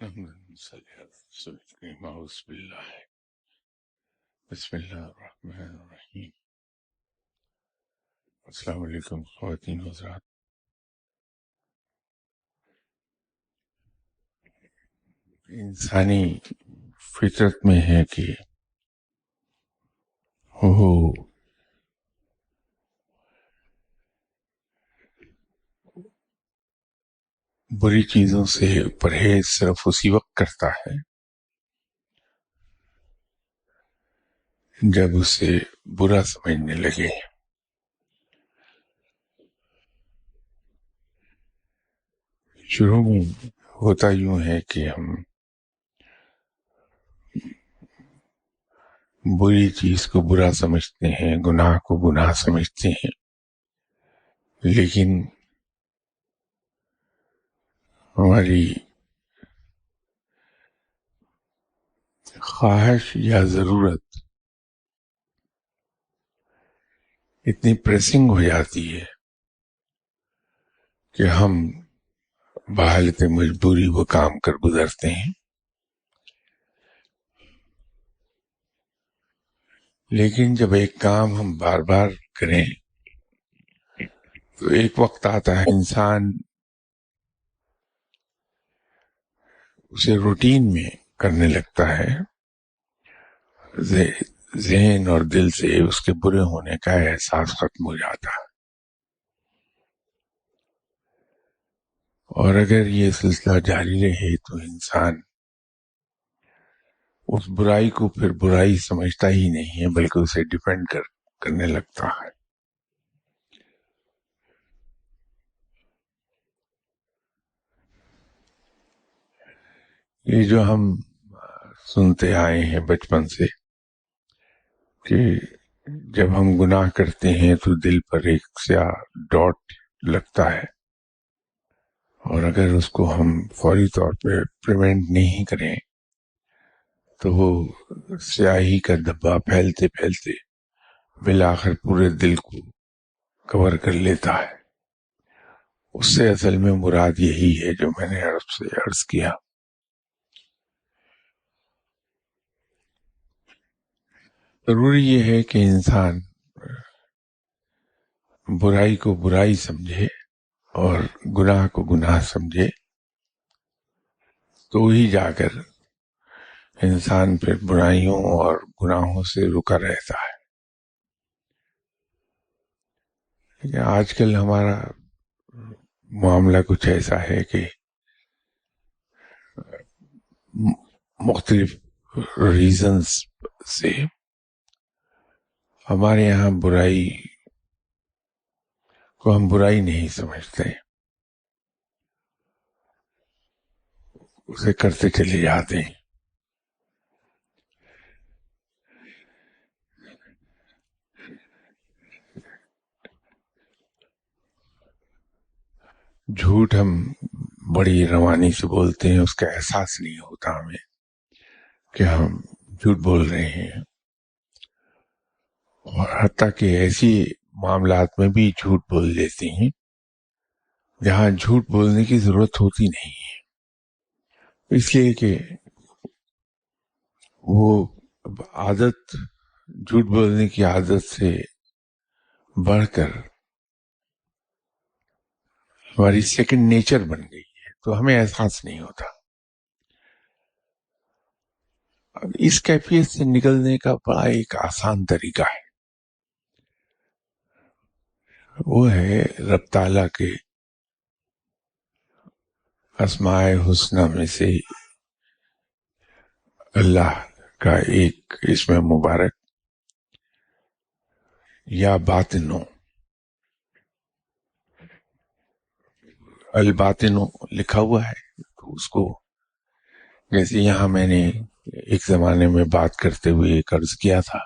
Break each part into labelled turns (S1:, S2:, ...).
S1: بسم اللہ الرحمن الرحیم۔ السلام علیکم خواتین و حضرات۔ انسانی فطرت میں ہے کہ وہ بری چیزوں سے پرہیز صرف اسی وقت کرتا ہے جب اسے برا سمجھنے لگے۔ شروع میں ہوتا یوں ہے کہ ہم بری چیز کو برا سمجھتے ہیں، گناہ کو گناہ سمجھتے ہیں، لیکن ہماری خواہش یا ضرورت اتنی پریسنگ ہو جاتی ہے کہ ہم بحالت مجبوری وہ کام کر گزرتے ہیں۔ لیکن جب ایک کام ہم بار بار کریں تو ایک وقت آتا ہے انسان اسے روٹین میں کرنے لگتا ہے، ذہن اور دل سے اس کے برے ہونے کا احساس ختم ہو جاتا ہے۔ اور اگر یہ سلسلہ جاری رہے تو انسان اس برائی کو پھر برائی سمجھتا ہی نہیں ہے، بلکہ اسے ڈیفینڈ کرنے لگتا ہے۔ یہ جو ہم سنتے آئے ہیں بچپن سے کہ جب ہم گناہ کرتے ہیں تو دل پر ایک سیاہ ڈاٹ لگتا ہے، اور اگر اس کو ہم فوری طور پہ پریونٹ نہیں کریں تو وہ سیاہی کا دھبا پھیلتے پھیلتے بالآخر پورے دل کو کور کر لیتا ہے۔ اس سے اصل میں مراد یہی ہے جو میں نے آپ سے عرض کیا۔ ضروری یہ ہے کہ انسان برائی کو برائی سمجھے اور گناہ کو گناہ سمجھے، تو ہی جا کر انسان پھر برائیوں اور گناہوں سے رکا رہتا ہے۔ لیکن آج کل ہمارا معاملہ کچھ ایسا ہے کہ مختلف ریزنز سے ہمارے یہاں برائی کو ہم برائی نہیں سمجھتے، اسے کرتے چلے جاتے ہیں۔ جھوٹ ہم بڑی روانی سے بولتے ہیں، اس کا احساس نہیں ہوتا ہمیں کہ ہم جھوٹ بول رہے ہیں، اور حتیٰ کہ ایسی معاملات میں بھی جھوٹ بول دیتے ہیں جہاں جھوٹ بولنے کی ضرورت ہوتی نہیں ہے، اس لیے کہ وہ عادت، جھوٹ بولنے کی عادت سے بڑھ کر ہماری سیکنڈ نیچر بن گئی ہے، تو ہمیں احساس نہیں ہوتا۔ اب اس کیفیت سے نکلنے کا بڑا ایک آسان طریقہ ہے، وہ ہے رب تعالیٰ کے اسماء حسنہ میں سے اللہ کا ایک اسم مبارک یا باطنو، الباطنو لکھا ہوا ہے، تو اس کو جیسے یہاں میں نے ایک زمانے میں بات کرتے ہوئے ایک عرض کیا تھا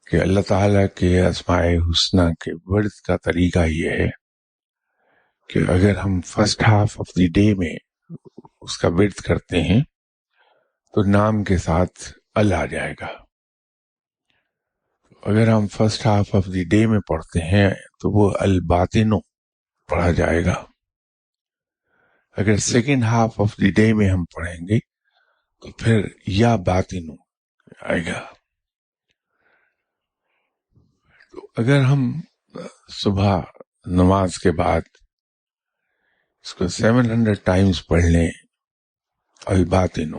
S1: کہ اللہ تعالیٰ کے اسماء حسنہ کے ورد کا طریقہ یہ ہے کہ اگر ہم first half of the day میں اس کا ورد کرتے ہیں تو نام کے ساتھ ال آ جائے گا۔ اگر ہم first half of the day میں پڑھتے ہیں تو وہ الباطنو پڑھا جائے گا۔ اگر second half of the day میں ہم پڑھیں گے تو پھر یا باطن آئے گا. تو اگر ہم صبح نماز کے بعد اس کو 700 ٹائمز پڑھ لیں الباطن،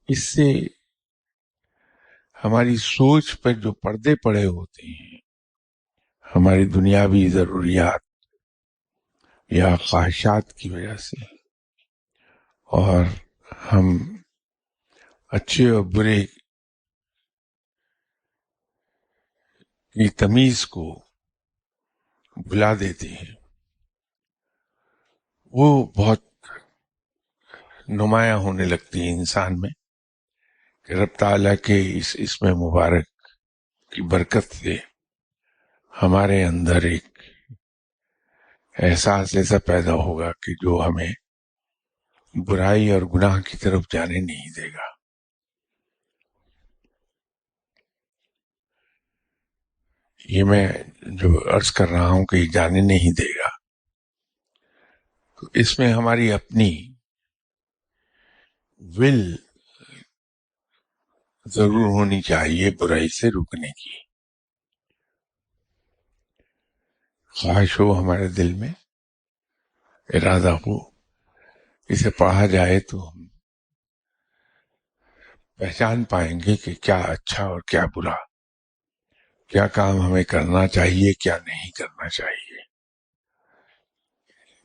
S1: اس سے ہماری سوچ پر جو پردے پڑے ہوتے ہیں، ہماری دنیاوی ضروریات یا خواہشات کی وجہ سے، اور ہم اچھے اور برے کی تمیز کو بھلا دیتے ہیں، وہ بہت نمایاں ہونے لگتی ہے انسان میں کہ رب تعالیٰ کے اس اسم مبارک کی برکت سے ہمارے اندر ایک احساس ایسا پیدا ہوگا کہ جو ہمیں برائی اور گناہ کی طرف جانے نہیں دے گا. یہ میں جو عرض کر رہا ہوں کہ یہ جانے نہیں دے گا، تو اس میں ہماری اپنی ول ضرور ہونی چاہیے برائی سے رکنے کی. خواہش ہو ہمارے دل میں، ارادہ ہو، اسے پڑھا جائے تو ہم پہچان پائیں گے کہ کیا اچھا اور کیا برا، کیا کام ہمیں کرنا چاہیے، کیا نہیں کرنا چاہیے.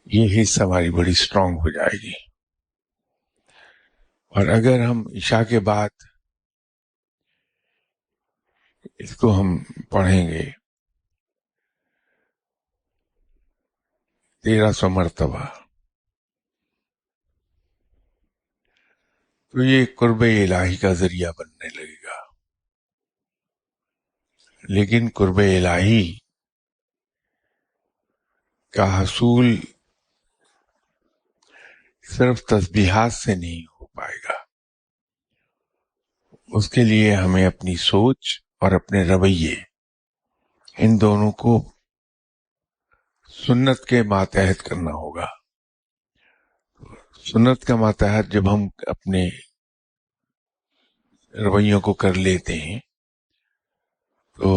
S1: یہ حص ہماری بڑی اسٹرانگ ہو جائے گی. اور اگر ہم عشاء کے بعد اس کو ہم پڑھیں گے 1300 مرتبہ، تو یہ قرب الہی کا ذریعہ بننے لگے گا. لیکن قرب الہی کا حصول صرف تسبیحات سے نہیں ہو پائے گا. اس کے لیے ہمیں اپنی سوچ اور اپنے رویے، ان دونوں کو سنت کے ماتحت کرنا ہوگا. سنت کا ماتحت جب ہم اپنے رویوں کو کر لیتے ہیں تو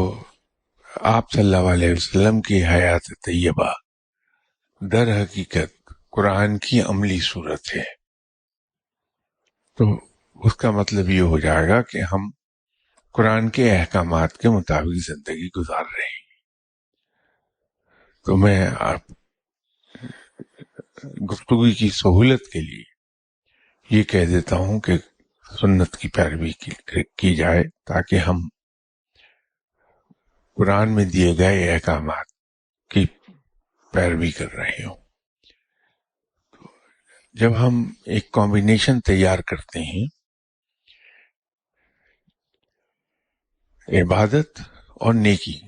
S1: آپ صلی اللہ علیہ وسلم کی حیات طیبہ در حقیقت قرآن کی عملی صورت ہے. تو اس کا مطلب یہ ہو جائے گا کہ ہم قرآن کے احکامات کے مطابق زندگی گزار رہے ہیں. تو میں آپ گفتگو کی سہولت کے لیے یہ کہہ دیتا ہوں کہ سنت کی پیروی کی جائے تاکہ ہم قرآن میں دیے گئے احکامات کی پیروی کر رہے ہوں. جب ہم ایک کمبینیشن تیار کرتے ہیں عبادت اور نیکی،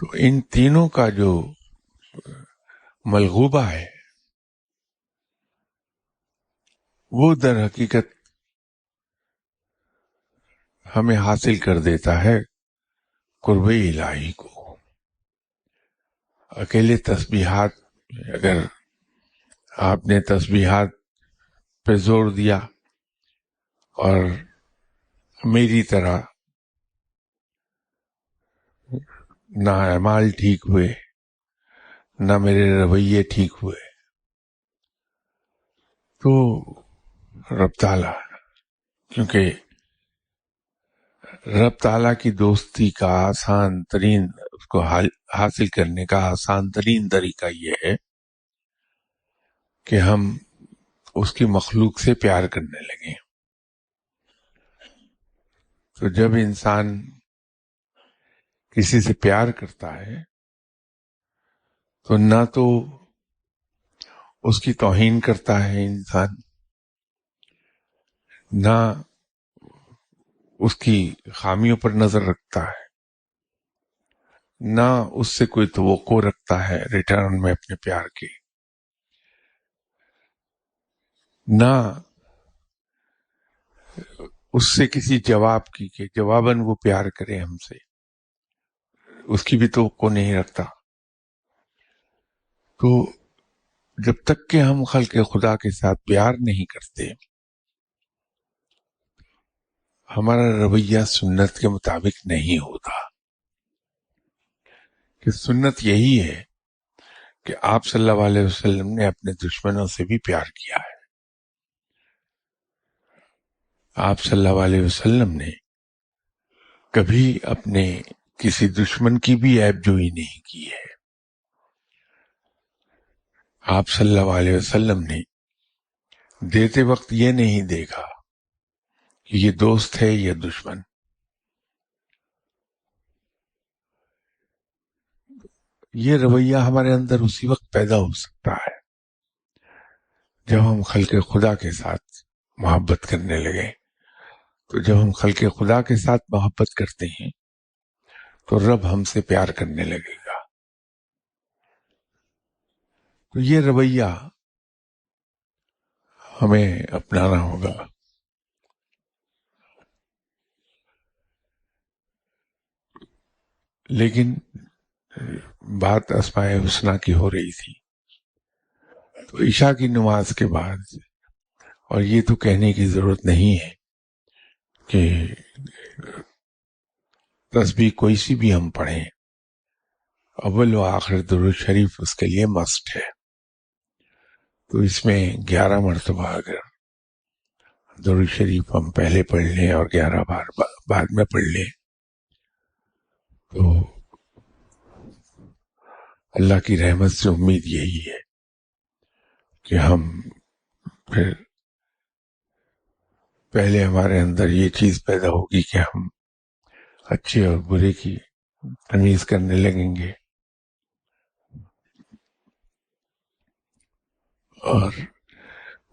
S1: تو ان تینوں کا جو ملغوبہ ہے وہ در حقیقت ہمیں حاصل کر دیتا ہے قرب الہی کو. اکیلے تسبیحات، اگر آپ نے تسبیحات پہ زور دیا اور میری طرح نہ اعمال ٹھیک ہوئے، نہ میرے رویے ٹھیک ہوئے، تو رب تعالیٰ، کیونکہ رب تعالیٰ کی دوستی کا آسان ترین، اس کو حاصل کرنے کا آسان ترین طریقہ یہ ہے کہ ہم اس کی مخلوق سے پیار کرنے لگیں. تو جب انسان کسی سے پیار کرتا ہے تو نہ تو اس کی توہین کرتا ہے انسان، نہ اس کی خامیوں پر نظر رکھتا ہے، نہ اس سے کوئی توقع رکھتا ہے ریٹرن میں اپنے پیار کی، نہ اس سے کسی جواب کی کہ جواباً وہ پیار کرے ہم سے. اس کی بھی توقع نہیں رکھتا. تو جب تک کہ ہم خلق خدا کے ساتھ پیار نہیں کرتے، ہمارا رویہ سنت کے مطابق نہیں ہوتا. کہ سنت یہی ہے کہ آپ صلی اللہ علیہ وسلم نے اپنے دشمنوں سے بھی پیار کیا ہے. آپ صلی اللہ علیہ وسلم نے کبھی اپنے کسی دشمن کی بھی عیب جوئی نہیں کی ہے. آپ صلی اللہ علیہ وسلم نے دیتے وقت یہ نہیں دیکھا کہ یہ دوست ہے یا دشمن. یہ رویہ ہمارے اندر اسی وقت پیدا ہو سکتا ہے جب ہم خلق خدا کے ساتھ محبت کرنے لگے. تو جب ہم خلق خدا کے ساتھ محبت کرتے ہیں تو رب ہم سے پیار کرنے لگے گا. تو یہ رویہ ہمیں اپنانا ہوگا. لیکن بات اسماء حسنیٰ کی ہو رہی تھی، تو عشاء کی نماز کے بعد، اور یہ تو کہنے کی ضرورت نہیں ہے کہ تسبیح کوئی سی بھی ہم پڑھیں، اول و آخر درود شریف اس کے لیے مسٹ ہے. تو اس میں 11 مرتبہ اگر درود شریف ہم پہلے پڑھ لیں اور 11 بار بعد میں پڑھ لیں تو اللہ کی رحمت سے امید یہی ہے کہ ہم پھر پہلے ہمارے اندر یہ چیز پیدا ہوگی کہ ہم اچھے اور برے کی تمیز کرنے لگیں گے، اور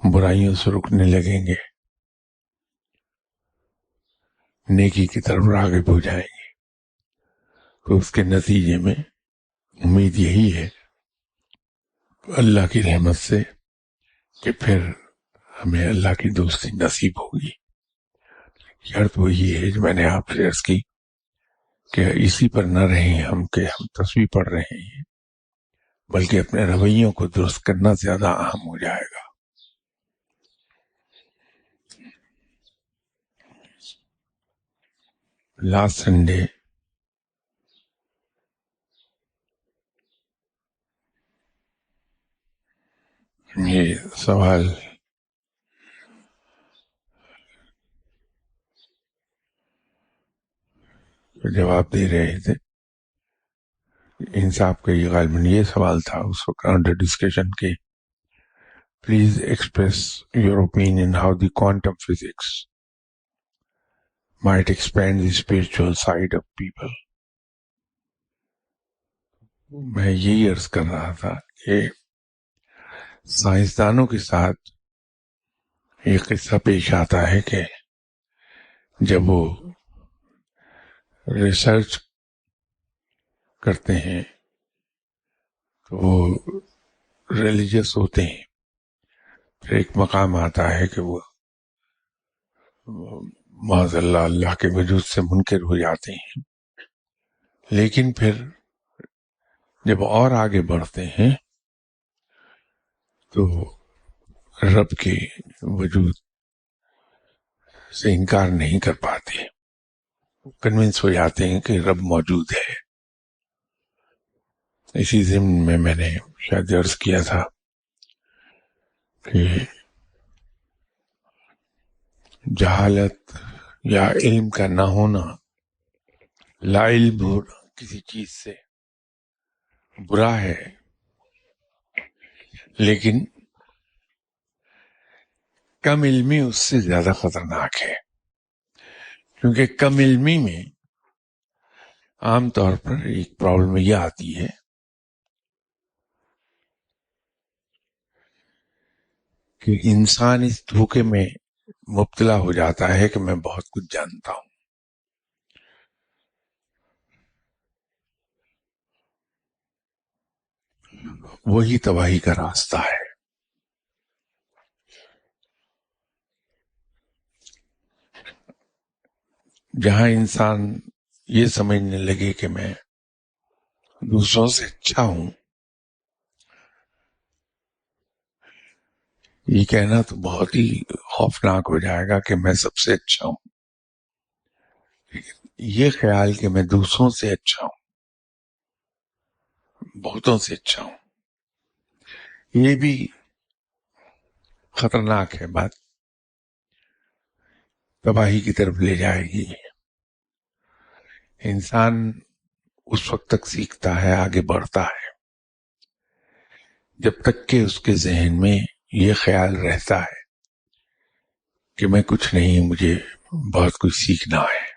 S1: برائیوں سے رکنے لگیں گے، نیکی کی طرف راغب ہو جائیں گے. تو اس کے نتیجے میں امید یہی ہے اللہ کی رحمت سے کہ پھر ہمیں اللہ کی دوستی نصیب ہوگی. شرط وہی ہے جو میں نے آپ سے عرض کی کہ اسی پر نہ رہیں ہم کہ ہم تسبیح پڑھ رہے ہیں، بلکہ اپنے رویوں کو درست کرنا زیادہ اہم ہو جائے گا. لاسٹ سنڈے یہ سوال جواب دے رہے تھے، انصاف کا یہ غالباً یہ سوال تھا اس وقت انڈر ڈسکشن کے please express your opinion how the quantum physics might expand the spiritual side of people. میں یہی عرض کر رہا تھا کہ سائنسدانوں کے ساتھ یہ قصہ پیش آتا ہے کہ جب وہ ریسرچ کرتے ہیں تو وہ ریلیجس ہوتے ہیں، پھر ایک مقام آتا ہے کہ وہ معاذ اللہ اللہ کے وجود سے منکر ہو جاتے ہیں. لیکن پھر جب اور آگے بڑھتے ہیں تو رب کے وجود سے انکار نہیں کر پاتے، کنونس ہو جاتے ہیں کہ رب موجود ہے. اسی ضمن میں میں نے شاید عرض کیا تھا کہ جہالت یا علم کا نہ ہونا، لا علم ہونا کسی چیز سے برا ہے، لیکن کم علمی اس سے زیادہ خطرناک ہے. کیونکہ کم علمی میں عام طور پر ایک پرابلم یہ آتی ہے کہ انسان اس دھوکے میں مبتلا ہو جاتا ہے کہ میں بہت کچھ جانتا ہوں. وہی تباہی کا راستہ ہے. جہاں انسان یہ سمجھنے لگے کہ میں دوسروں سے اچھا ہوں، یہ کہنا تو بہت ہی خوفناک ہو جائے گا کہ میں سب سے اچھا ہوں. یہ خیال کہ میں دوسروں سے اچھا ہوں، بہتوں سے اچھا ہوں، یہ بھی خطرناک ہے، بات تباہی کی طرف لے جائے گی. انسان اس وقت تک سیکھتا ہے، آگے بڑھتا ہے، جب تک کہ اس کے ذہن میں یہ خیال رہتا ہے کہ میں کچھ نہیں، مجھے بہت کچھ سیکھنا ہے.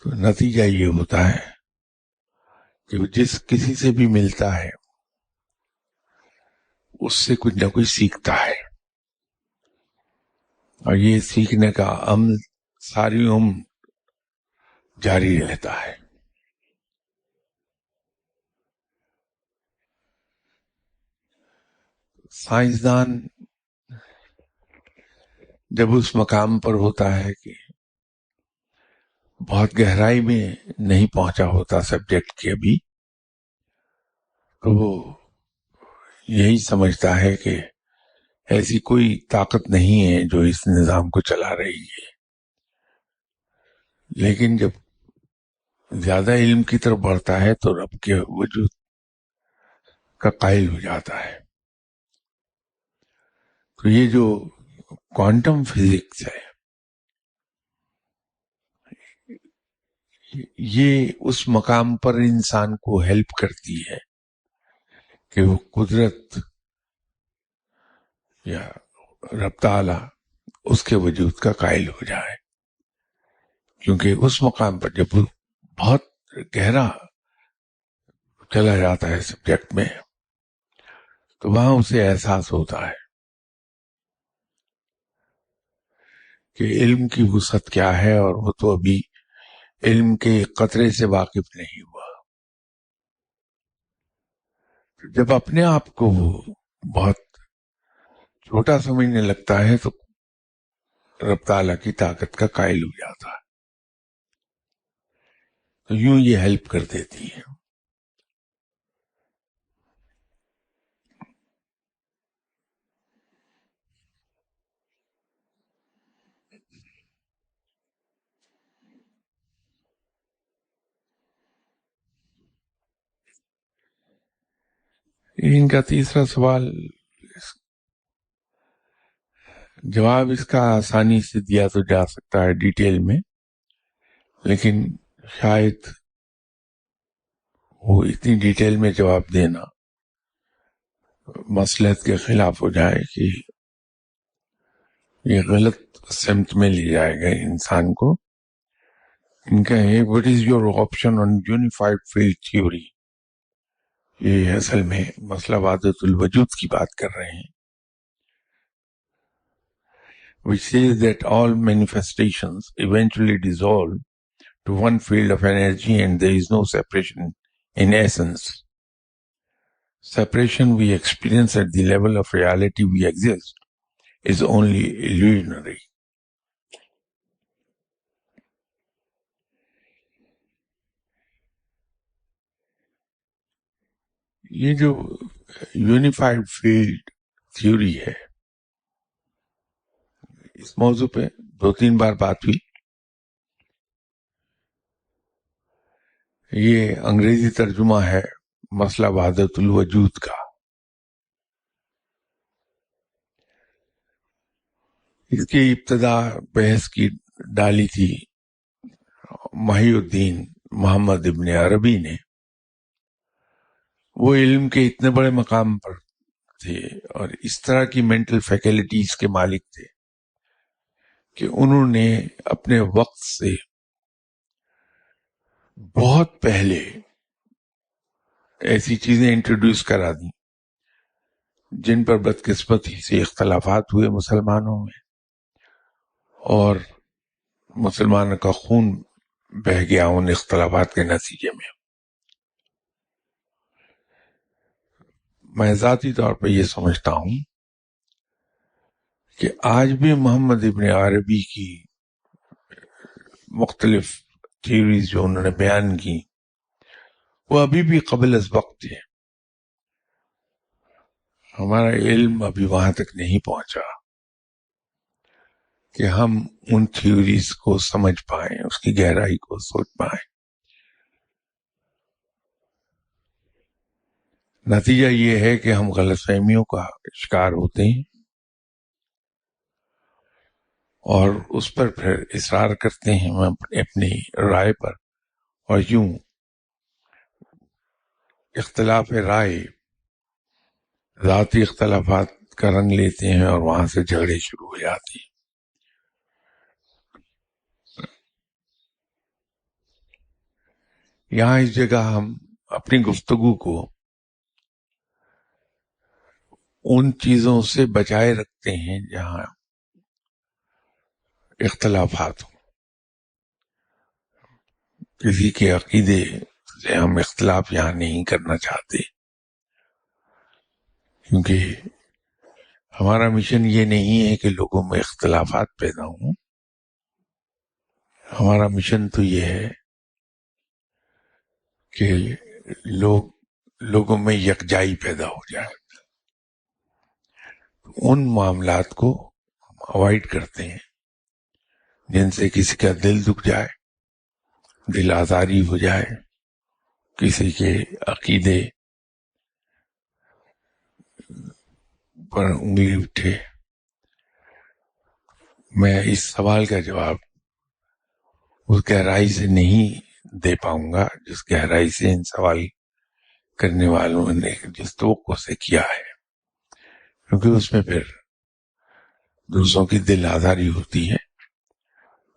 S1: تو نتیجہ یہ ہوتا ہے کہ وہ جس کسی سے بھی ملتا ہے اس سے کچھ نہ کچھ سیکھتا ہے، اور یہ سیکھنے کا عمل ساری عمر جاری رہتا ہے. سائنسدان جب اس مقام پر ہوتا ہے کہ بہت گہرائی میں نہیں پہنچا ہوتا سبجیکٹ کی ابھی، تو وہ یہی سمجھتا ہے کہ ایسی کوئی طاقت نہیں ہے جو اس نظام کو چلا رہی ہے. لیکن جب زیادہ علم کی طرف بڑھتا ہے تو رب کے وجود کا قائل ہو جاتا ہے. تو یہ جو کوانٹم فزکس ہے، یہ اس مقام پر انسان کو ہیلپ کرتی ہے کہ وہ قدرت یا رب تعالی اس کے وجود کا قائل ہو جائے. کیونکہ اس مقام پر جب وہ بہت گہرا چلا جاتا ہے سبجیکٹ میں، تو وہاں اسے احساس ہوتا ہے کہ علم کی وسعت کیا ہے، اور وہ تو ابھی علم کے قطرے سے واقف نہیں ہوا. جب اپنے آپ کو وہ بہت چھوٹا سمجھنے لگتا ہے تو رب تعالیٰ کی طاقت کا قائل ہو جاتا ہے. تو یوں یہ ہیلپ کر دیتی ہے. ان کا تیسرا سوال، جواب اس کا آسانی سے دیا تو جا سکتا ہے ڈیٹیل میں، لیکن شاید وہ اتنی ڈیٹیل میں جواب دینا مصلحت کے خلاف ہو جائے کہ یہ غلط سمت میں لے جائے گا انسان کو. ان کا ہے what is your option on unified field theory. یہ اصل میں مسئلہ وحدت الوجود کی بات کر رہے ہیں، which says that all manifestations eventually dissolve to one field of energy and there is no separation in essence. Separation we experience at the level of reality we exist is only illusionary. یہ جو unified field theory ہے، اس موضوع پہ 2-3 بار بات ہوئی. یہ انگریزی ترجمہ ہے مسئلہ وحدت الوجود کا. اس کی ابتدا بحث کی ڈالی تھی محی الدین محمد ابن عربی نے. وہ علم کے اتنے بڑے مقام پر تھے اور اس طرح کی مینٹل فیکلٹیز کے مالک تھے کہ انہوں نے اپنے وقت سے بہت پہلے ایسی چیزیں انٹروڈیوس کرا دیں جن پر بدقسمتی سے اختلافات ہوئے مسلمانوں میں، اور مسلمانوں کا خون بہہ گیا ان اختلافات کے نتیجے میں. میں ذاتی طور پہ یہ سمجھتا ہوں کہ آج بھی محمد ابن عربی کی مختلف تھیوریز جو انہوں نے بیان کی وہ ابھی بھی قبل از وقت ہے. ہمارا علم ابھی وہاں تک نہیں پہنچا کہ ہم ان تھیوریز کو سمجھ پائیں، اس کی گہرائی کو سوچ پائیں. نتیجہ یہ ہے کہ ہم غلط فہمیوں کا شکار ہوتے ہیں اور اس پر پھر اصرار کرتے ہیں اپنی رائے پر، اور یوں اختلاف رائے ذاتی اختلافات کا رنگ لیتے ہیں اور وہاں سے جھگڑے شروع ہو جاتے ہیں. یہاں اس جگہ ہم اپنی گفتگو کو ان چیزوں سے بچائے رکھتے ہیں جہاں اختلافات ہوں. کسی کے عقیدے سے ہم اختلاف یہاں نہیں کرنا چاہتے، کیونکہ ہمارا مشن یہ نہیں ہے کہ لوگوں میں اختلافات پیدا ہوں. ہمارا مشن تو یہ ہے کہ لوگوں میں یکجائی پیدا ہو جائے. ان معاملات کو اوائڈ کرتے ہیں جن سے کسی کا دل دکھ جائے، دل آزاری ہو جائے، کسی کے عقیدے پر انگلی اٹھے. میں اس سوال کا جواب اس گہرائی سے نہیں دے پاؤں گا جس گہرائی سے ان سوال کرنے والوں نے جس توقع سے کیا ہے، کیونکہ اس میں پھر دوسروں کی دل آزاری ہوتی ہے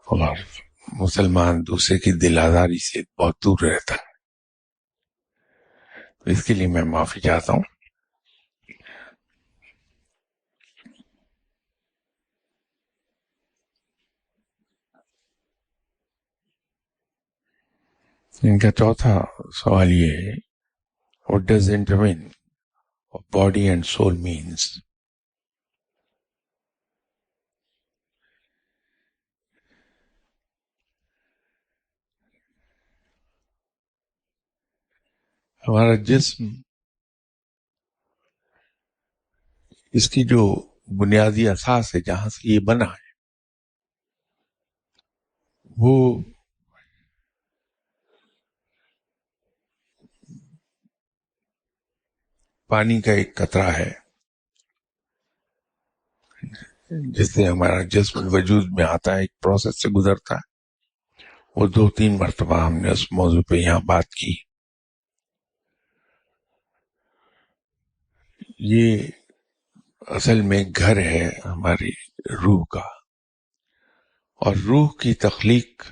S1: اور مسلمان دوسرے کی دل آزاری سے بہت دور رہتا ہے. اس کے لیے میں معافی چاہتا ہوں. ان کا چوتھا سوال یہ ہے، what does intertwine of body and soul means؟ ہمارا جسم، اس کی جو بنیادی اساس ہے جہاں سے یہ بنا ہے، وہ پانی کا ایک قطرہ ہے جس سے ہمارا جسم وجود میں آتا ہے، ایک پروسیس سے گزرتا ہے. وہ 2-3 مرتبہ ہم نے اس موضوع پہ یہاں بات کی. یہ اصل میں گھر ہے ہماری روح کا، اور روح کی تخلیق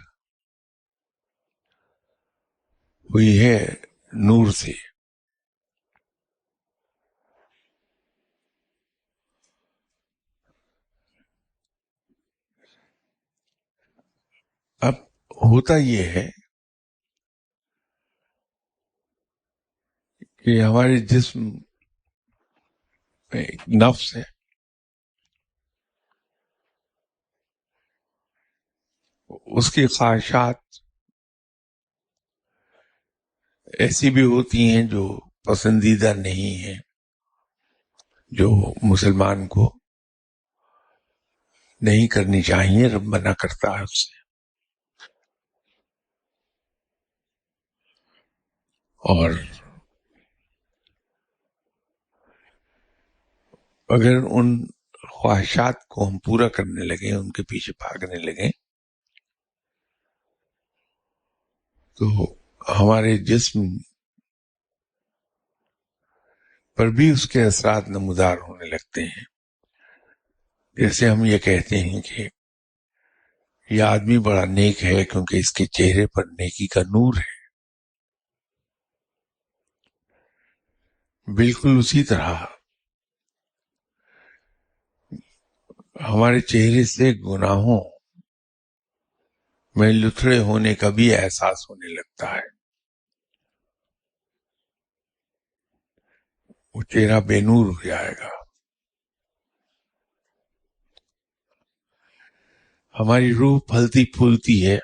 S1: ہوئی ہے نور سے. اب ہوتا یہ ہے کہ ہمارے جسم میں ایک نفس ہے، اس کی خواہشات ایسی بھی ہوتی ہیں جو پسندیدہ نہیں ہیں، جو مسلمان کو نہیں کرنی چاہیے، رب منع کرتا ہے اس سے. اور اگر ان خواہشات کو ہم پورا کرنے لگیں، ان کے پیچھے بھاگنے لگیں، تو ہمارے جسم پر بھی اس کے اثرات نمودار ہونے لگتے ہیں. جیسے ہم یہ کہتے ہیں کہ یہ آدمی بڑا نیک ہے کیونکہ اس کے چہرے پر نیکی کا نور ہے. بالکل اسی طرح ہمارے چہرے سے گناہوں میں لتھڑے ہونے کا بھی احساس ہونے لگتا ہے. وہ چہرہ بے نور ہو جائے گا. ہماری روح پھلتی پھولتی ہے،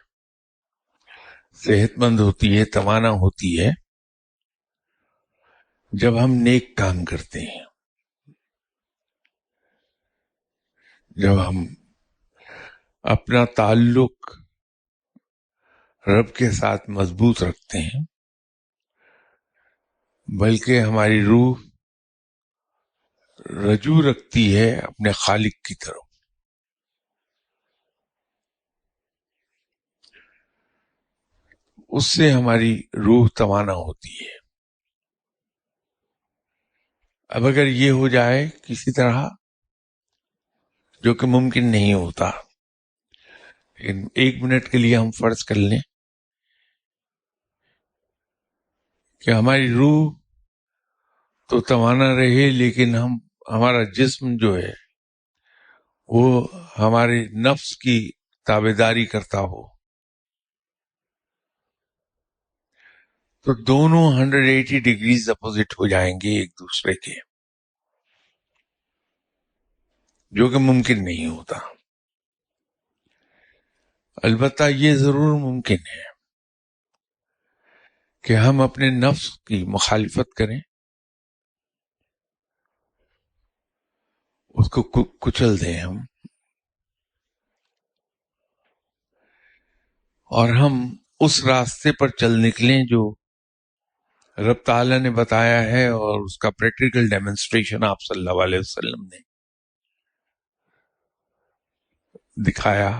S1: صحت مند ہوتی ہے، توانا ہوتی ہے، جب ہم نیک کام کرتے ہیں، جب ہم اپنا تعلق رب کے ساتھ مضبوط رکھتے ہیں، بلکہ ہماری روح رجوع رکھتی ہے اپنے خالق کی طرف، اس سے ہماری روح توانا ہوتی ہے۔ اب اگر یہ ہو جائے کسی طرح، جو کہ ممکن نہیں ہوتا، لیکن 1 منٹ کے لیے ہم فرض کر لیں کہ ہماری روح تو توانا رہے، لیکن ہمارا جسم جو ہے وہ ہمارے نفس کی تابعداری کرتا ہو، تو دونوں 180 ڈگریز اپوزٹ ہو جائیں گے ایک دوسرے کے، جو کہ ممکن نہیں ہوتا۔ البتہ یہ ضرور ممکن ہے کہ ہم اپنے نفس کی مخالفت کریں، اس کو کچل دیں ہم، اور ہم اس راستے پر چل نکلیں جو رب تعالیٰ نے بتایا ہے، اور اس کا پریکٹیکل ڈیمونسٹریشن آپ صلی اللہ علیہ وسلم نے دکھایا۔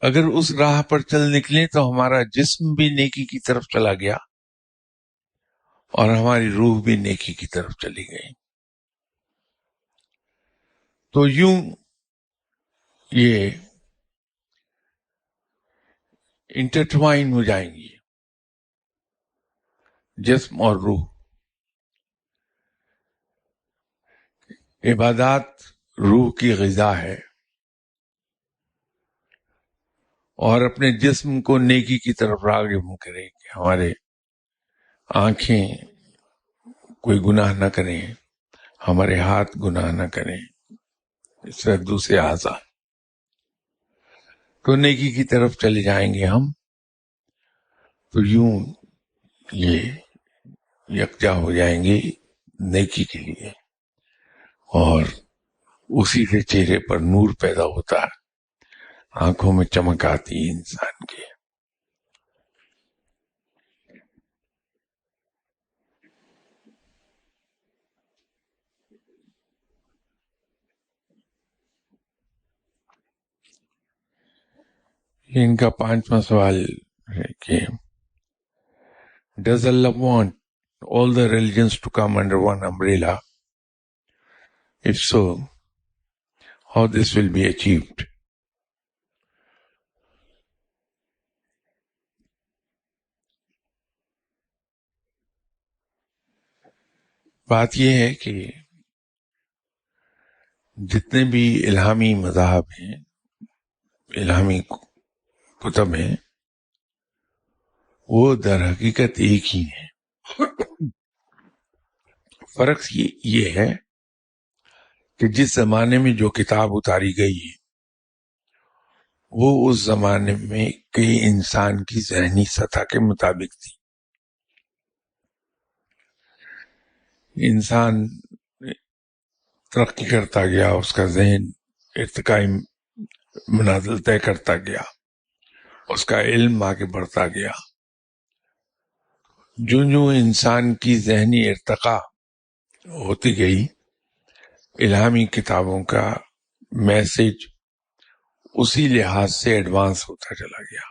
S1: اگر اس راہ پر چل نکلیں تو ہمارا جسم بھی نیکی کی طرف چلا گیا اور ہماری روح بھی نیکی کی طرف چلی گئی، تو یوں یہ انٹرٹوائن ہو جائیں گی جسم اور روح۔ عبادات روح کی غذا ہے، اور اپنے جسم کو نیکی کی طرف راغب کرے کہ ہمارے آنکھیں کوئی گناہ نہ کریں، ہمارے ہاتھ گناہ نہ کریں، اس طرح دوسرے اعضاء، تو نیکی کی طرف چلے جائیں گے ہم، تو یوں یہ یکجا ہو جائیں گے نیکی کے لیے، اور اسی سے چہرے پر نور پیدا ہوتا ہے، آنکھوں میں چمک آتی ہے انسان کے۔ ان کا 5واں سوال ہے کہ Does Allah want all the religions to come under one umbrella? If so, how this will be achieved? بات یہ ہے کہ جتنے بھی الہامی مذاہب ہیں، الہامی کتب ہیں، وہ در حقیقت ایک ہی ہیں۔ فرق یہ ہے کہ جس زمانے میں جو کتاب اتاری گئی ہے وہ اس زمانے میں کئی انسان کی ذہنی سطح کے مطابق تھی۔ انسان ترقی کرتا گیا، اس کا ذہن ارتقائی منازل طے کرتا گیا، اس کا علم آگے بڑھتا گیا۔ جو انسان کی ذہنی ارتقاء ہوتی گئی، الہامی کتابوں کا میسج اسی لحاظ سے ایڈوانس ہوتا چلا گیا،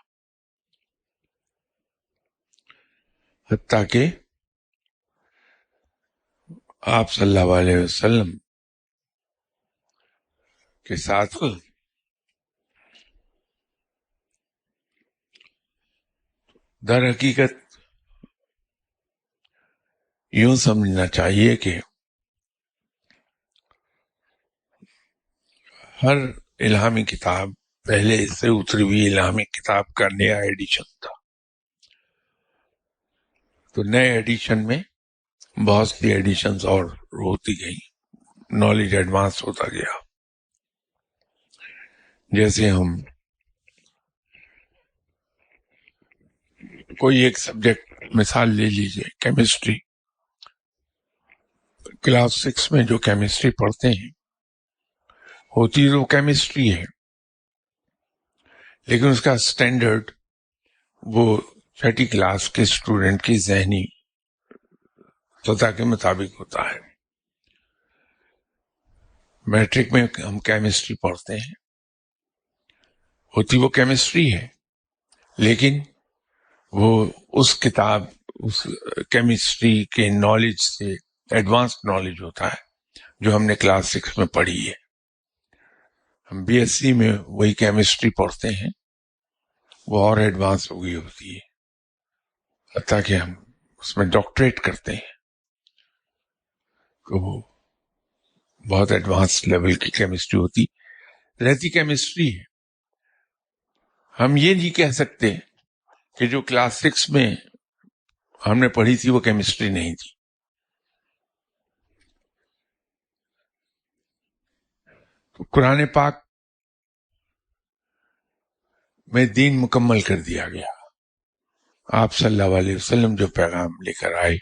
S1: حتیٰ کہ آپ صلی اللہ علیہ وسلم کے ساتھ در حقیقت یوں سمجھنا چاہیے کہ ہر الہامی کتاب پہلے سے اتری ہوئی الہامی کتاب کا نیا ایڈیشن تھا، تو نئے ایڈیشن میں بہت سی ایڈیشنز اور ہوتی گئی، نالج ایڈوانس ہوتا گیا۔ جیسے ہم کوئی ایک سبجیکٹ مثال لے لیجئے، کیمسٹری. کلاس 6 میں جو کیمسٹری پڑھتے ہیں ہوتی تو کیمسٹری ہے، لیکن اس کا اسٹینڈرڈ وہ چھٹی کلاس کے اسٹوڈنٹ کی ذہنی سطح کے مطابق ہوتا ہے. میٹرک میں ہم کیمسٹری پڑھتے ہیں، ہوتی وہ کیمسٹری ہے، لیکن وہ اس کتاب، اس کیمسٹری کے نالج سے ایڈوانس نالج ہوتا ہے جو ہم نے کلاس 6 میں پڑھی ہے. ہم بی ایس سی میں وہی کیمسٹری پڑھتے ہیں، وہ اور ایڈوانس ہو گئی ہوتی ہے، حتیٰ کہ ہم اس میں ڈاکٹریٹ کرتے ہیں تو وہ بہت ایڈوانس لیول کی کیمسٹری ہوتی رہتی کیمسٹری ہے. ہم یہ نہیں کہہ سکتے کہ جو کلاس 6 میں ہم نے پڑھی تھی وہ کیمسٹری نہیں تھی. تو قرآن پاک میں دین مکمل کر دیا گیا. آپ صلی اللہ علیہ وسلم جو پیغام لے کر آئے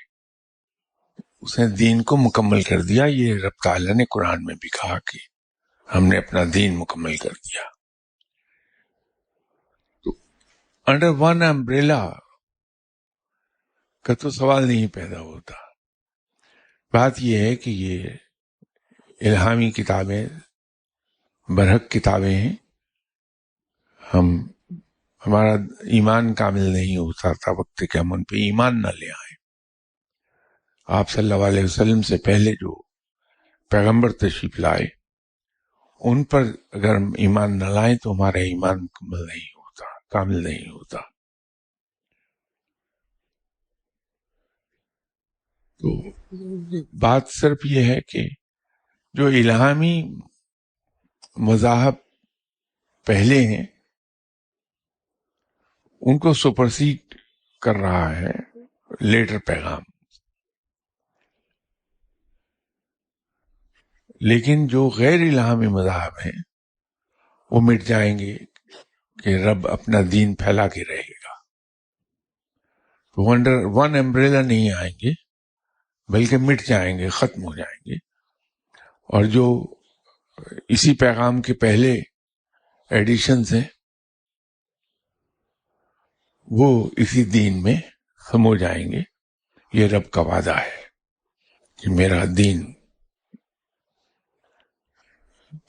S1: اس نے دین کو مکمل کر دیا. یہ رب تعالیٰ نے قرآن میں بھی کہا کہ ہم نے اپنا دین مکمل کر دیا. تو انڈر ون امبریلا کا تو سوال نہیں پیدا ہوتا. بات یہ ہے کہ یہ الہامی کتابیں برحق کتابیں ہیں. ہمارا ایمان کامل نہیں ہوتا تھا وقت کہ ہم ان پہ ایمان نہ لے آئیں. آپ صلی اللہ علیہ وسلم سے پہلے جو پیغمبر تشریف لائے ان پر اگر ہم ایمان نہ لائیں تو ہمارا ایمان مکمل نہیں ہوتا، کامل نہیں ہوتا. تو بات صرف یہ ہے کہ جو الہامی مذاہب پہلے ہیں ان کو سپرسیڈ کر رہا ہے لیٹر پیغام، لیکن جو غیر الہامی مذاہب ہیں وہ مٹ جائیں گے کہ رب اپنا دین پھیلا کے رہے گا. تو انڈر ون امبریلا نہیں آئیں گے بلکہ مٹ جائیں گے، ختم ہو جائیں گے. اور جو اسی پیغام کے پہلے ایڈیشنز ہیں وہ اسی دین میں سمو جائیں گے. یہ رب کا وعدہ ہے کہ میرا دین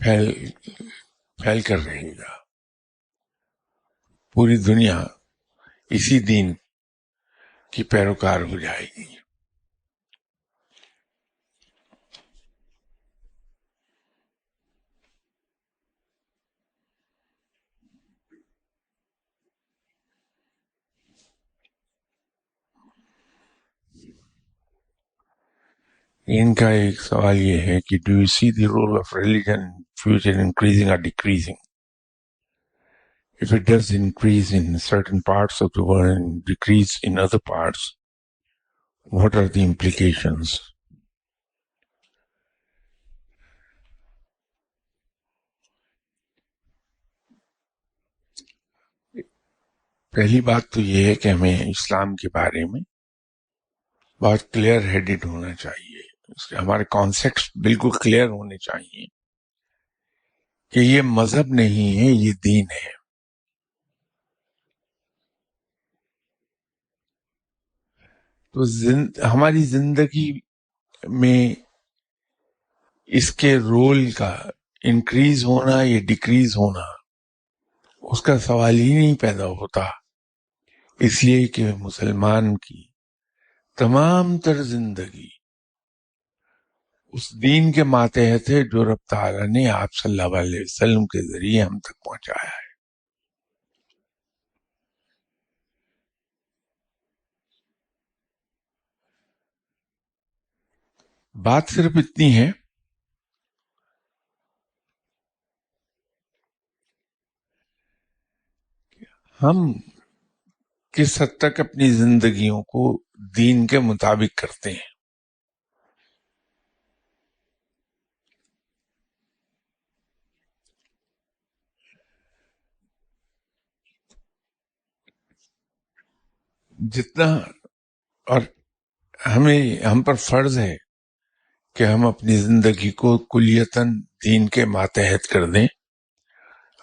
S1: پھیل کر رہے گا، پوری دنیا اسی دین کی پیروکار ہو جائے گی. ان کا ایک سوال یہ ہے کہ do you see the role of religion future increasing اور decreasing? If it does increase in certain parts of the world and decrease in other parts, what are the implications? پہلی بات تو یہ ہے کہ ہمیں اسلام کے بارے میں بہت کلیئر ہیڈڈ ہونا چاہیے. اس کے ہمارے کانسیپٹس بالکل کلیئر ہونے چاہیے کہ یہ مذہب نہیں ہے، یہ دین ہے. تو ہماری زندگی میں اس کے رول کا انکریز ہونا یا ڈیکریز ہونا اس کا سوال ہی نہیں پیدا ہوتا، اس لیے کہ مسلمان کی تمام تر زندگی اس دین کے ماتحت ہے جو رب تعالیٰ نے آپ صلی اللہ علیہ وسلم کے ذریعے ہم تک پہنچایا ہے. بات صرف اتنی ہے ہم کس حد تک اپنی زندگیوں کو دین کے مطابق کرتے ہیں. جتنا، اور ہم پر فرض ہے کہ ہم اپنی زندگی کو کلیتاً دین کے ماتحت کر دیں،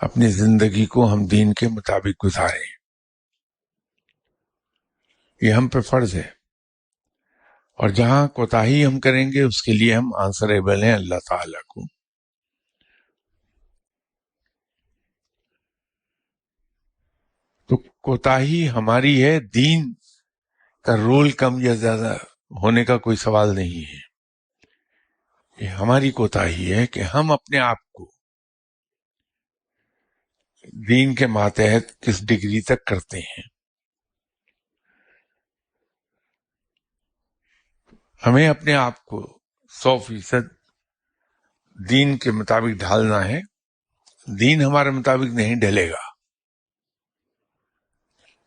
S1: اپنی زندگی کو ہم دین کے مطابق گزاریں، یہ ہم پہ فرض ہے. اور جہاں کوتاہی ہم کریں گے اس کے لیے ہم آنسریبل ہیں اللہ تعالیٰ کو. تو کوتاہی ہماری ہے، دین کا رول کم یا زیادہ ہونے کا کوئی سوال نہیں ہے. یہ ہماری کوتاہی ہے کہ ہم اپنے آپ کو دین کے ماتحت کس ڈگری تک کرتے ہیں. ہمیں اپنے آپ کو 100% دین کے مطابق ڈھالنا ہے. دین ہمارے مطابق نہیں ڈھلے گا.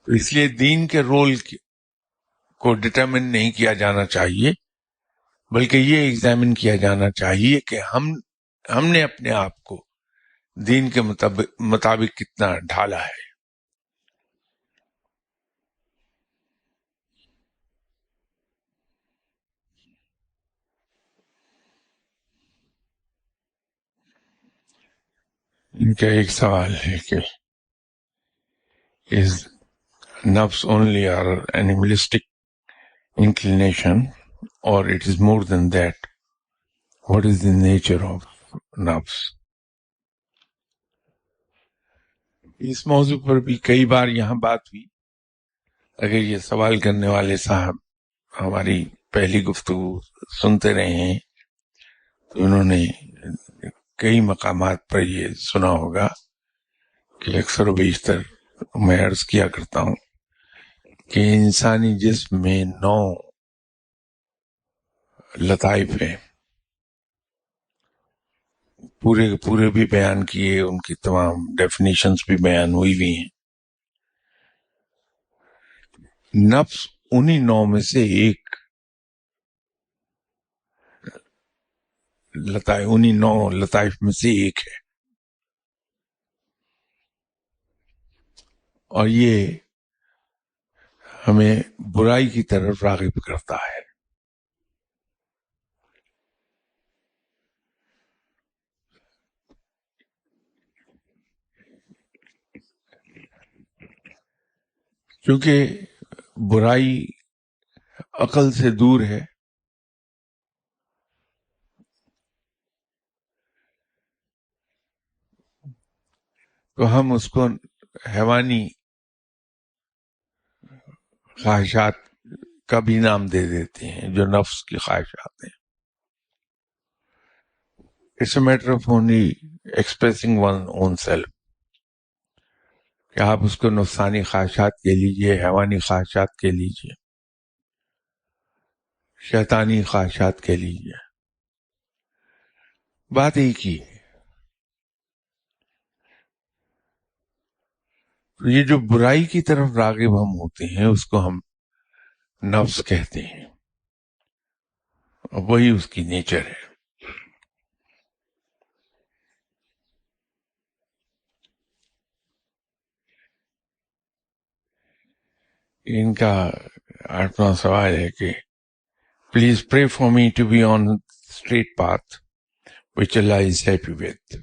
S1: تو اس لیے دین کے رول کو ڈٹرمن نہیں کیا جانا چاہیے، بلکہ یہ ایگزامن کیا جانا چاہیے کہ ہم نے اپنے آپ کو دین کے مطابق کتنا ڈھالا ہے. ان کا ایک سوال ہے کہ is nafs only or animalistic inclination or it is more than that? What is the nature of nafs? اس موضوع پر بھی کئی بار یہاں بات ہوئی. اگر یہ سوال کرنے والے صاحب ہماری پہلی گفتگو سنتے رہے ہیں تو انہوں نے کئی مقامات پر یہ سنا ہوگا کہ اکثر و بیشتر میں عرض کیا کرتا ہوں کہ انسانی جسم میں 9 لطائف ہیں. پورے کے پورے بھی بیان کیے، ان کی تمام ڈیفینیشنز بھی بیان ہوئی بھی ہیں. نفس انہی 9 میں سے ایک لطائف، انہی 9 لطائف میں سے ایک ہے. اور یہ ہمیں برائی کی طرف راغب کرتا ہے. کیونکہ برائی عقل سے دور ہے، تو ہم اس کو حیوانی خواہشات کا بھی نام دے دیتے ہیں، جو نفس کی خواہشات ہیں. It's a matter of only expressing one own self, کہ آپ اس کو نفسانی خواہشات کے لیجئے، حیوانی خواہشات کے لیجئے، شیطانی خواہشات کے لیجئے، بات ایک ہی ہے. تو یہ جو برائی کی طرف راغب ہم ہوتے ہیں اس کو ہم نفس کہتے ہیں، اور وہی اس کی نیچر ہے. ان کا 8واں سوال ہے کہ please pray for me to be on straight path which Allah is happy with.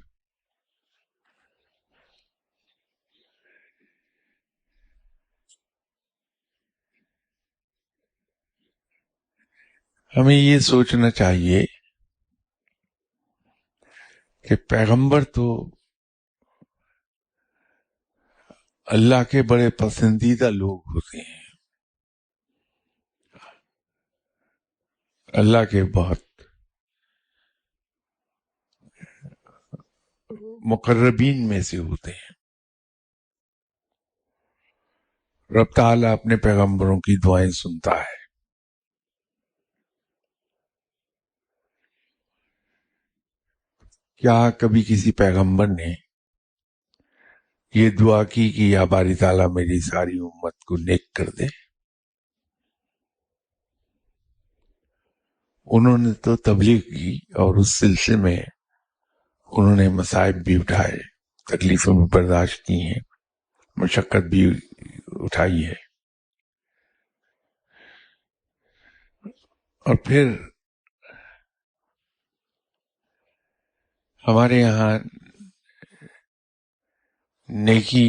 S1: ہمیں یہ سوچنا چاہیے کہ پیغمبر تو اللہ کے بڑے پسندیدہ لوگ ہوتے ہیں، اللہ کے بہت مقربین میں سے ہوتے ہیں. رب تعالیٰ اپنے پیغمبروں کی دعائیں سنتا ہے. کیا کبھی کسی پیغمبر نے یہ دعا کی کہ یا باری تعالیٰ میری ساری امت کو نیک کر دے؟ انہوں نے تو تبلیغ کی، اور اس سلسلے میں انہوں نے مصائب بھی اٹھائے، تکلیفیں بھی برداشت کی ہیں، مشقت بھی اٹھائی ہے. اور پھر ہمارے یہاں نیکی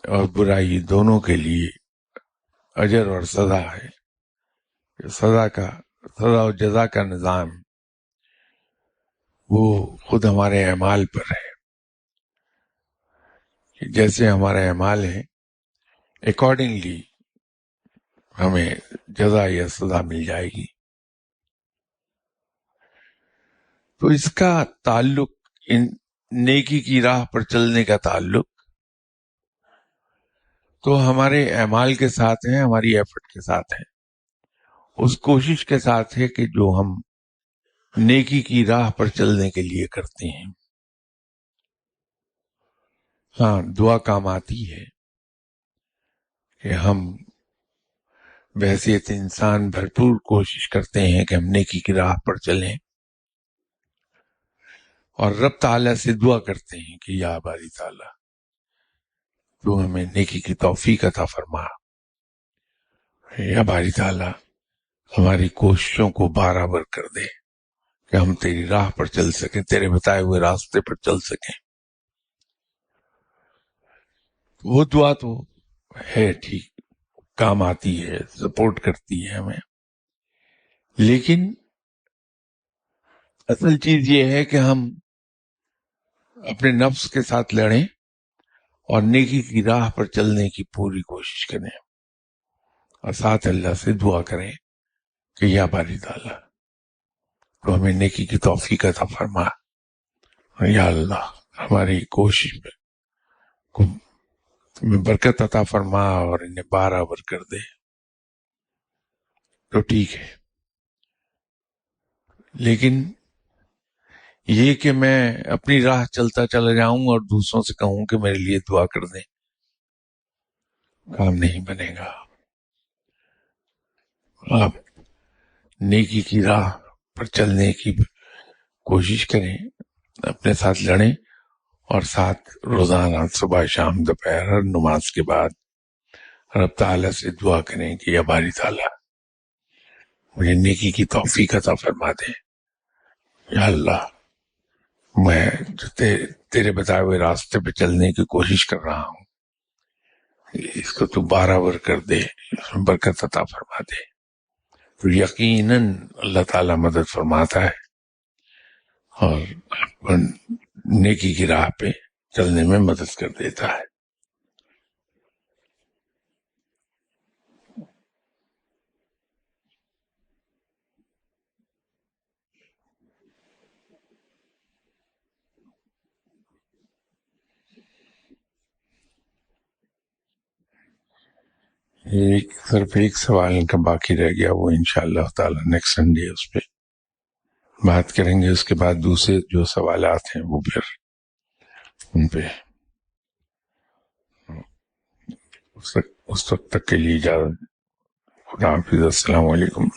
S1: اور برائی دونوں کے لیے اجر اور سزا ہے. سزا و جزا کا نظام وہ خود ہمارے اعمال پر ہے. جیسے ہمارے اعمال ہیں اکارڈنگلی ہمیں جزا یا سزا مل جائے گی. تو اس کا تعلق ان نیکی کی راہ پر چلنے کا تعلق تو ہمارے اعمال کے ساتھ ہے، ہماری ایفرٹ کے ساتھ ہے، اس کوشش کے ساتھ ہے کہ جو ہم نیکی کی راہ پر چلنے کے لیے کرتے ہیں. ہاں، دعا کام آتی ہے کہ ہم بحیثیت انسان بھرپور کوشش کرتے ہیں کہ ہم نیکی کی راہ پر چلیں، اور رب تعالیٰ سے دعا کرتے ہیں کہ یا باری تعالیٰ تو ہمیں نیکی کی توفیق عطا فرما. یا باری تعالیٰ ہماری کوششوں کو برابر کر دے کہ ہم تیری راہ پر چل سکیں، تیرے بتائے ہوئے راستے پر چل سکیں. وہ دعا تو ہے ٹھیک، کام آتی ہے، سپورٹ کرتی ہے ہمیں، لیکن اصل چیز یہ ہے کہ ہم اپنے نفس کے ساتھ لڑیں اور نیکی کی راہ پر چلنے کی پوری کوشش کریں، اور ساتھ اللہ سے دعا کریں کہ یا باری تعالیٰ تو ہمیں نیکی کی توفیق عطا فرما. یا اللہ ہماری کوشش میں برکت عطا فرما اور انہیں برابر کر دے. تو ٹھیک ہے، لیکن یہ کہ میں اپنی راہ چلتا چلا جاؤں اور دوسروں سے کہوں کہ میرے لیے دعا کر دیں، کام نہیں بنے گا. آپ نیکی کی راہ پر چلنے کی کوشش کریں، اپنے ساتھ لڑیں، اور ساتھ روزانہ صبح شام دوپہر ہر نماز کے بعد رب تعالیٰ سے دعا کریں کہ یا باری تعالیٰ مجھے نیکی کی توفیق عطا فرما دے. یا اللہ میں جو تیرے بتائے ہوئے راستے پہ چلنے کی کوشش کر رہا ہوں، اس کو تو برابر کر دے، اس میں برکت عطا فرما دے. تو یقیناً اللہ تعالیٰ مدد فرماتا ہے اور نیکی کی راہ پہ چلنے میں مدد کر دیتا ہے. صرف ایک سوال کا باقی رہ گیا، وہ انشاءاللہ تعالیٰ نیکسٹ سنڈے اس پہ بات کریں گے. اس کے بعد دوسرے جو سوالات ہیں وہ پھر ان پہ اس وقت تک کے لیے اجازت. خدا حافظ. السلام علیکم.